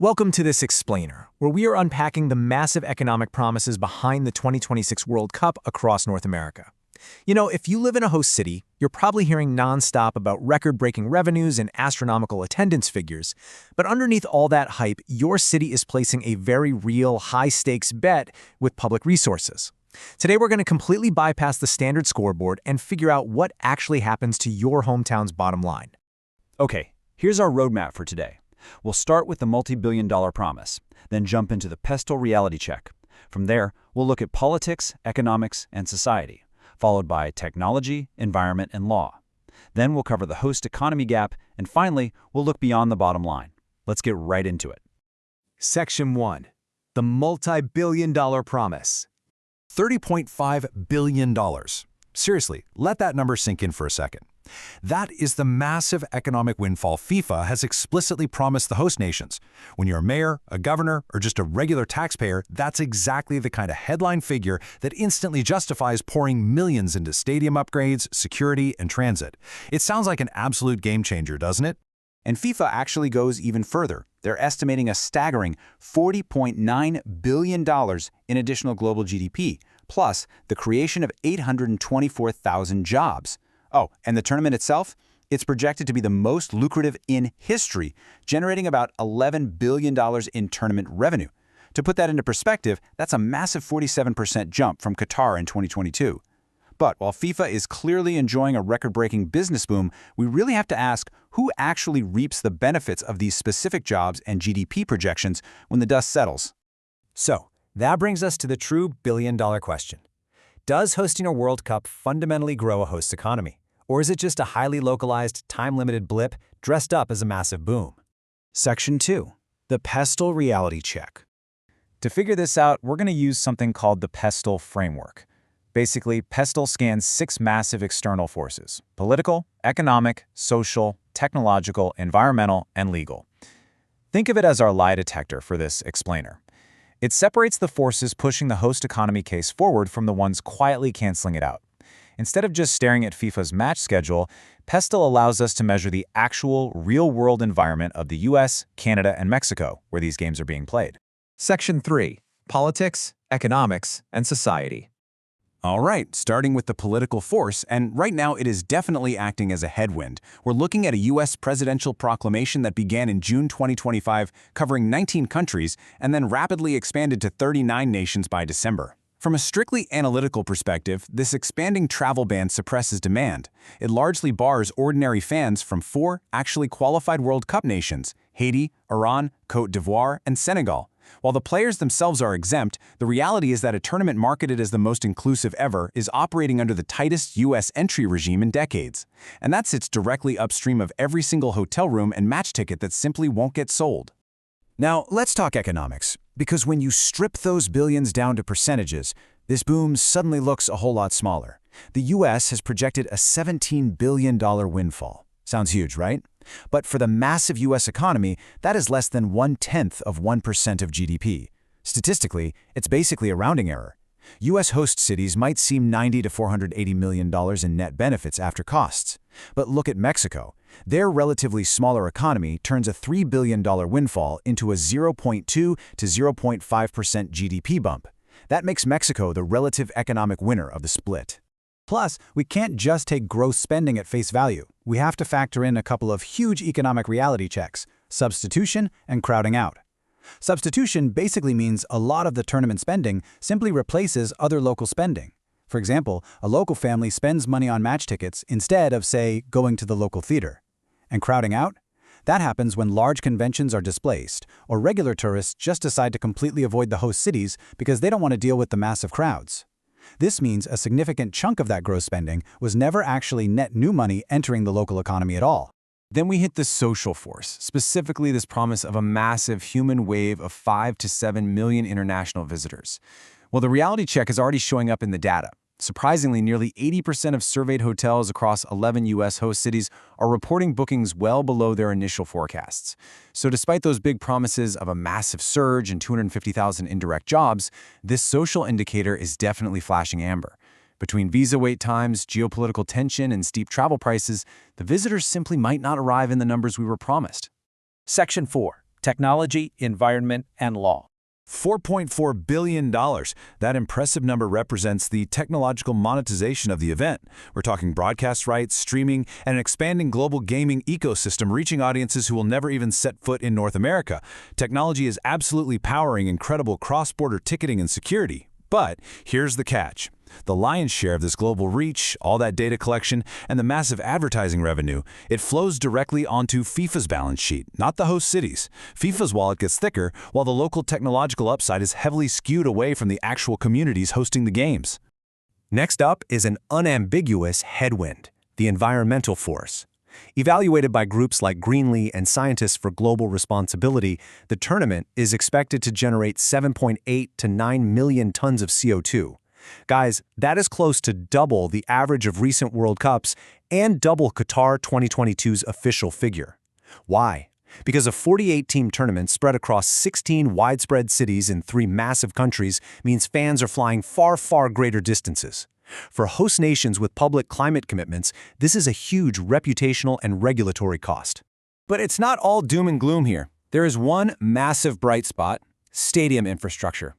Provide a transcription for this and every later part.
Welcome to this explainer, where we are unpacking the massive economic promises behind the 2026 World Cup across North America. You know, if you live in a host city, you're probably hearing nonstop about record-breaking revenues and astronomical attendance figures. But underneath all that hype, your city is placing a very real, high-stakes bet with public resources. Today, we're going to completely bypass the standard scoreboard and figure out what actually happens to your hometown's bottom line. Okay, here's our roadmap for today. We'll start with the multi-billion-dollar promise, then jump into the PESTEL reality check. From there, we'll look at politics, economics, and society, followed by technology, environment, and law. Then we'll cover the host economy gap, and finally, we'll look beyond the bottom line. Let's get right into it. Section 1. The multi-billion-dollar promise. $30.5 billion. Seriously, let that number sink in for a second. That is the massive economic windfall FIFA has explicitly promised the host nations. When you're a mayor, a governor, or just a regular taxpayer, that's exactly the kind of headline figure that instantly justifies pouring millions into stadium upgrades, security, and transit. It sounds like an absolute game changer, doesn't it? And FIFA actually goes even further. They're estimating a staggering $40.9 billion in additional global GDP, plus the creation of 824,000 jobs. Oh, and the tournament itself? It's projected to be the most lucrative in history, generating about $11 billion in tournament revenue. To put that into perspective, that's a massive 47% jump from Qatar in 2022. But while FIFA is clearly enjoying a record-breaking business boom, we really have to ask who actually reaps the benefits of these specific jobs and GDP projections when the dust settles. So, that brings us to the true billion-dollar question. Does hosting a World Cup fundamentally grow a host's economy? Or is it just a highly localized, time-limited blip dressed up as a massive boom? Section 2. The PESTEL reality check. To figure this out, we're going to use something called the PESTEL framework. Basically, PESTEL scans 6 massive external forces: political, economic, social, technological, environmental, and legal. Think of it as our lie detector for this explainer. It separates the forces pushing the host economy case forward from the ones quietly canceling it out. Instead of just staring at FIFA's match schedule, PESTEL allows us to measure the actual, real-world environment of the US, Canada, and Mexico, where these games are being played. Section 3. Politics, economics, and society. All right, starting with the political force, and right now it is definitely acting as a headwind. We're looking at a U.S. presidential proclamation that began in June 2025, covering 19 countries, and then rapidly expanded to 39 nations by December. From a strictly analytical perspective, this expanding travel ban suppresses demand. It largely bars ordinary fans from 4 actually qualified World Cup nations: Haiti, Iran, Côte d'Ivoire, and Senegal. While the players themselves are exempt, the reality is that a tournament marketed as the most inclusive ever is operating under the tightest U.S. entry regime in decades. And that sits directly upstream of every single hotel room and match ticket that simply won't get sold. Now, let's talk economics, because when you strip those billions down to percentages, this boom suddenly looks a whole lot smaller. The U.S. has projected a $17 billion windfall. Sounds huge, right? But for the massive U.S. economy, that is less than 1/10 of 1% of GDP. Statistically, it's basically a rounding error. U.S. host cities might seem $90 to $480 million in net benefits after costs. But look at Mexico. Their relatively smaller economy turns a $3 billion windfall into a 0.2 to 0.5% GDP bump. That makes Mexico the relative economic winner of the split. Plus, we can't just take gross spending at face value. We have to factor in a couple of huge economic reality checks: substitution and crowding out. Substitution basically means a lot of the tournament spending simply replaces other local spending. For example, a local family spends money on match tickets instead of, say, going to the local theater. And crowding out? That happens when large conventions are displaced, or regular tourists just decide to completely avoid the host cities because they don't want to deal with the massive crowds. This means a significant chunk of that gross spending was never actually net new money entering the local economy at all. Then we hit the social force, specifically this promise of a massive human wave of 5 to 7 million international visitors. Well, the reality check is already showing up in the data. Surprisingly, nearly 80% of surveyed hotels across 11 U.S. host cities are reporting bookings well below their initial forecasts. So despite those big promises of a massive surge and 250,000 indirect jobs, this social indicator is definitely flashing amber. Between visa wait times, geopolitical tension, and steep travel prices, the visitors simply might not arrive in the numbers we were promised. Section 4. technology, environment, and law. $4.4 billion. That impressive number represents the technological monetization of the event. We're talking broadcast rights, streaming, and an expanding global gaming ecosystem reaching audiences who will never even set foot in North America. Technology is absolutely powering incredible cross-border ticketing and security. But here's the catch. The lion's share of this global reach, all that data collection, and the massive advertising revenue, it flows directly onto FIFA's balance sheet, not the host cities. FIFA's wallet gets thicker, while the local technological upside is heavily skewed away from the actual communities hosting the games. Next up is an unambiguous headwind, the environmental force. Evaluated by groups like Greenlee and Scientists for Global Responsibility, the tournament is expected to generate 7.8 to 9 million tons of CO2. Guys, that is close to double the average of recent World Cups and double Qatar 2022's official figure. Why? Because a 48-team tournament spread across 16 widespread cities in 3 massive countries means fans are flying far, far greater distances. For host nations with public climate commitments, this is a huge reputational and regulatory cost. But it's not all doom and gloom here. There is one massive bright spot: stadium infrastructure.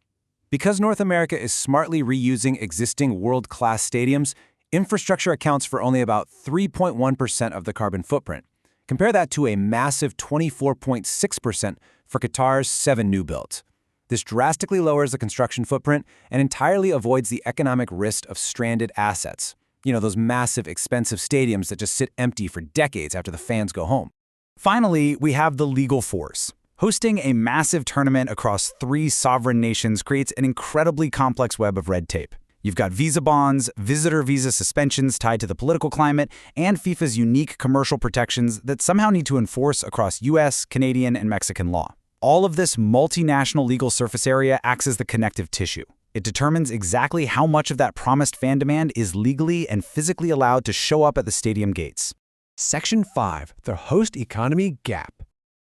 Because North America is smartly reusing existing world-class stadiums, infrastructure accounts for only about 3.1% of the carbon footprint. Compare that to a massive 24.6% for Qatar's 7 new builds. This drastically lowers the construction footprint and entirely avoids the economic risk of stranded assets. You know, those massive, expensive stadiums that just sit empty for decades after the fans go home. Finally, we have the legal force. Hosting a massive tournament across 3 sovereign nations creates an incredibly complex web of red tape. You've got visa bonds, visitor visa suspensions tied to the political climate, and FIFA's unique commercial protections that somehow need to enforce across US, Canadian, and Mexican law. All of this multinational legal surface area acts as the connective tissue. It determines exactly how much of that promised fan demand is legally and physically allowed to show up at the stadium gates. Section 5, the host economy gap.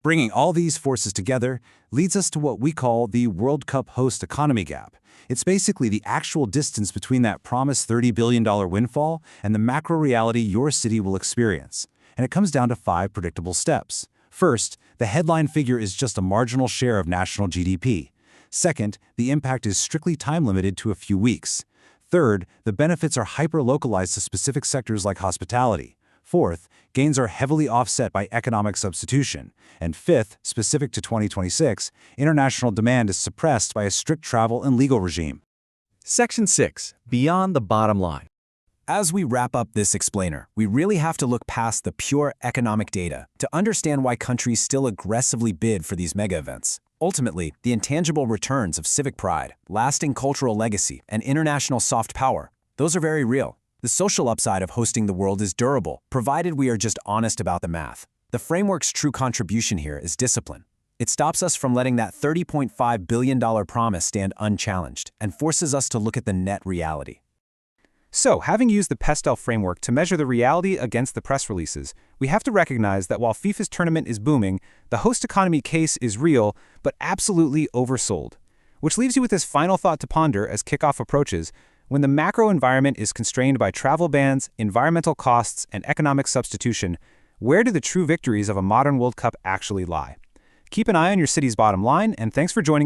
Bringing all these forces together leads us to what we call the World Cup host economy gap. It's basically the actual distance between that promised $30 billion windfall and the macro reality your city will experience. And it comes down to 5 predictable steps. First, the headline figure is just a marginal share of national GDP. Second, the impact is strictly time-limited to a few weeks. Third, the benefits are hyper-localized to specific sectors like hospitality. Fourth, gains are heavily offset by economic substitution. And fifth, specific to 2026, international demand is suppressed by a strict travel and legal regime. Section 6, beyond the bottom line. As we wrap up this explainer, we really have to look past the pure economic data to understand why countries still aggressively bid for these mega events. Ultimately, the intangible returns of civic pride, lasting cultural legacy, and international soft power, those are very real. The social upside of hosting the world is durable, provided we are just honest about the math. The framework's true contribution here is discipline. It stops us from letting that $30.5 billion promise stand unchallenged and forces us to look at the net reality. So, having used the PESTEL framework to measure the reality against the press releases, we have to recognize that while FIFA's tournament is booming, the host economy case is real, but absolutely oversold. Which leaves you with this final thought to ponder as kickoff approaches. When the macro environment is constrained by travel bans, environmental costs, and economic substitution, where do the true victories of a modern World Cup actually lie? Keep an eye on your city's bottom line, and thanks for joining